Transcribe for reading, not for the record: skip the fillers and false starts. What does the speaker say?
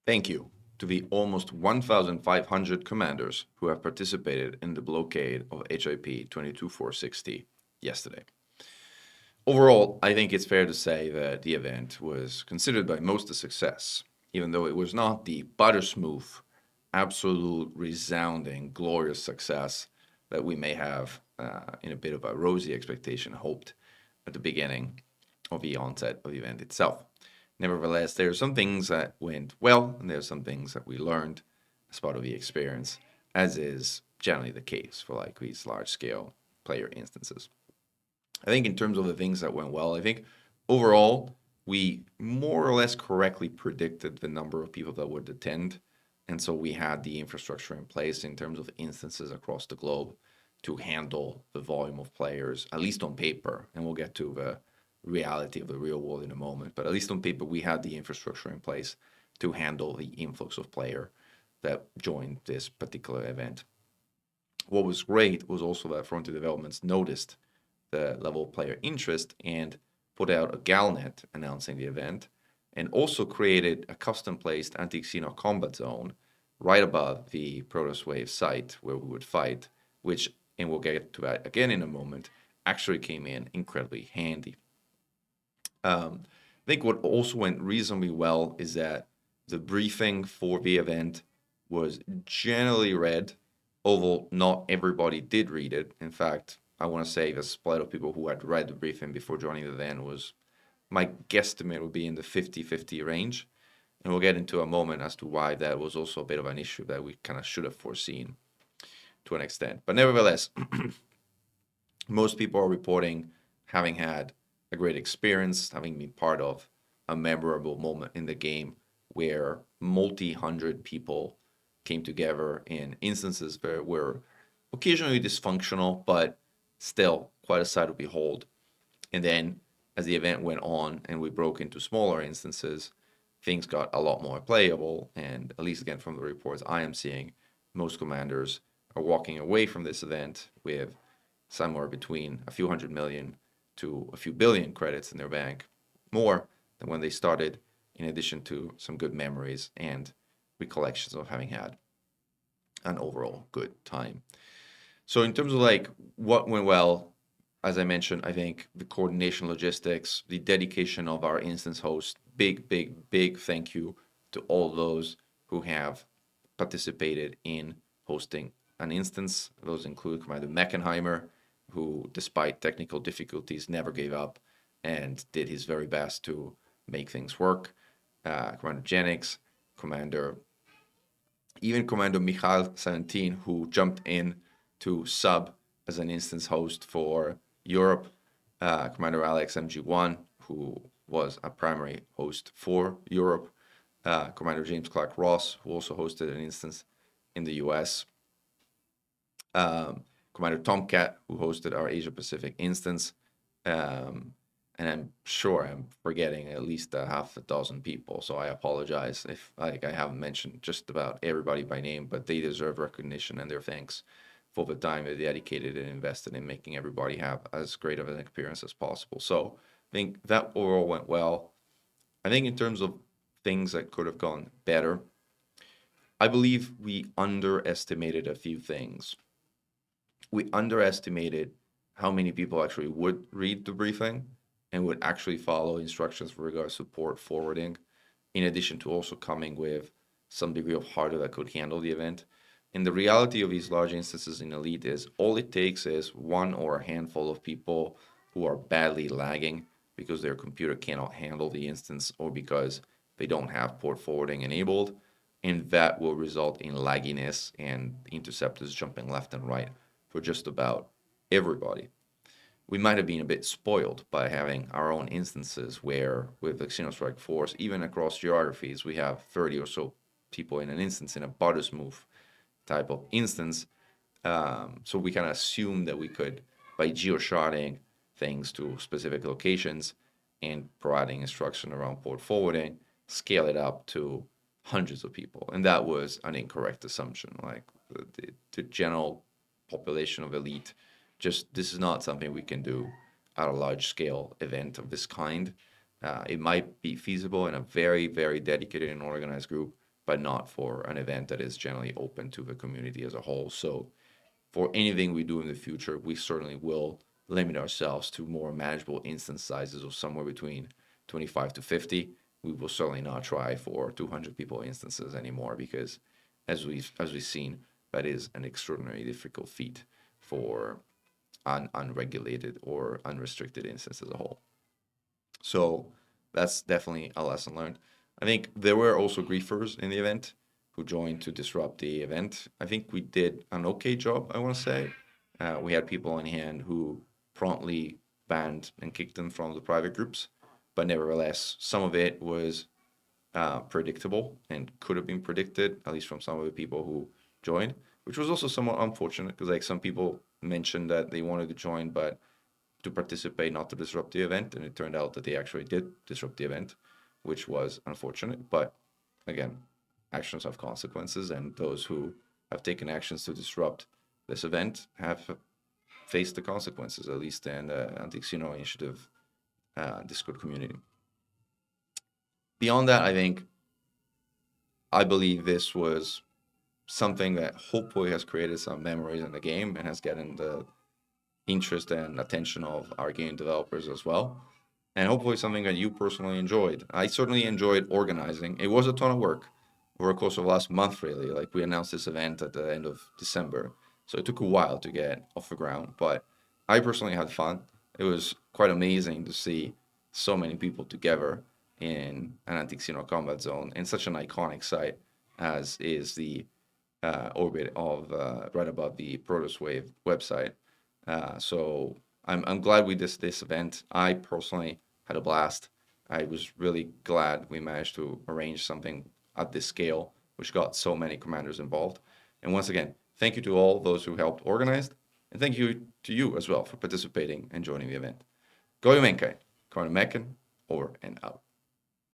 Thank you to the almost 1,500 commanders who have participated in the blockade of HIP 22460 yesterday. Overall, I think it's fair to say that the event was considered by most a success, even though it was not the buttersmooth, absolute, resounding, glorious success that we may have, in a bit of a rosy expectation, hoped at the beginning of the onset of the event itself. Nevertheless, there are some things that went well, and there are some things that we learned as part of the experience, as is generally the case for like these large-scale player instances. I think in terms of the things that went well, I think overall we more or less correctly predicted the number of people that would attend. And so we had the infrastructure in place in terms of instances across the globe to handle the volume of players, at least on paper. And we'll get to the reality of the real world in a moment. But at least on paper, we had the infrastructure in place to handle the influx of player that joined this particular event. What was great was also that Frontier Developments noticed the level of player interest and put out a Galnet announcing the event, and also created a custom-placed anti-Xeno combat zone right above the Protoss Wave site where we would fight, which, and we'll get to that again in a moment, actually came in incredibly handy. I think what also went reasonably well is that the briefing for the event was generally read, although not everybody did read it. In fact, I want to say the split of people who had read the briefing before joining the event was, my guesstimate would be in the 50-50 range. And we'll get into a moment as to why that was also a bit of an issue that we kind of should have foreseen to an extent. But nevertheless, most people are reporting having had a great experience, having been part of a memorable moment in the game where multi-hundred people came together in instances that were occasionally dysfunctional, but still quite a sight to behold. And then as the event went on and we broke into smaller instances, things got a lot more playable. And at least again, from the reports I am seeing, most commanders are walking away from this event with somewhere between a few hundred million to a few billion credits in their bank, more than when they started, in addition to some good memories and recollections of having had an overall good time. So in terms of like what went well, as I mentioned, I think the coordination, logistics, the dedication of our instance host, big thank you to all those who have participated in hosting an instance. Those include Commander Mechan, who, despite technical difficulties, never gave up and did his very best to make things work. Commander Genix, even Commander Michal 17, who jumped in to sub as an instance host for Europe. Commander Alex MG1, who was a primary host for Europe. Commander James Clark Ross, who also hosted an instance in the US. Commander Tomcat, who hosted our Asia Pacific instance. And I'm sure I'm forgetting at least a half a dozen people, so I apologize if I haven't mentioned just about everybody by name, but they deserve recognition and their thanks for the time they dedicated and invested in making everybody have as great of an experience as possible. So I think that overall went well. I think in terms of things that could have gone better, I believe we underestimated a few things. We underestimated how many people actually would read the briefing and would actually follow instructions with regards to port forwarding, in addition to also coming with some degree of hardware that could handle the event. And the reality of these large instances in Elite is all it takes is one or a handful of people who are badly lagging because their computer cannot handle the instance or because they don't have port forwarding enabled. And that will result in lagginess and interceptors jumping left and right for just about everybody. We might have been a bit spoiled by having our own instances where, with the Xenostrike Force, even across geographies, we have 30 or so people in an instance in a buttersmooth type of instance. So we kind of assume that we could, by geosharding things to specific locations and providing instruction around port forwarding, scale it up to hundreds of people. And that was an incorrect assumption. Like the general population of Elite, just this is not something we can do at a large scale event of this kind. It might be feasible in a very dedicated and organized group, but not for an event that is generally open to the community as a whole. So for anything we do in the future, we certainly will limit ourselves to more manageable instance sizes of somewhere between 25 to 50. We will certainly not try for 200 people instances anymore, because as we've seen, that is an extraordinarily difficult feat for unregulated or unrestricted instance as a whole. So that's definitely a lesson learned. I think there were also griefers in the event who joined to disrupt the event. I think we did an okay job, I want to say. We had people in hand who promptly banned and kicked them from the private groups, but nevertheless, some of it was predictable and could have been predicted, at least from some of the people who joined, which was also somewhat unfortunate because like some people mentioned that they wanted to join, but to participate, not to disrupt the event, and it turned out that they actually did disrupt the event, which was unfortunate. But again, actions have consequences, and those who have taken actions to disrupt this event have faced the consequences, at least in the Anti-Xeno Initiative Discord community. Beyond that, I believe this was something that hopefully has created some memories in the game and has gotten the interest and attention of our game developers as well. And hopefully something that you personally enjoyed. I certainly enjoyed organizing. It was a ton of work over the course of last month, really. Like we announced this event at the end of December. So it took a while to get off the ground, but I personally had fun. It was quite amazing to see so many people together in an Anti-Xeno combat zone in such an iconic site as is the orbit of right above the Protoss Wave website. So I'm glad we did this event. I personally had a blast. I was really glad we managed to arrange something at this scale, which got so many commanders involved. And once again, thank you to all those who helped organize, and thank you to you as well for participating and joining the event. Go Mechan, Mechan, over and out.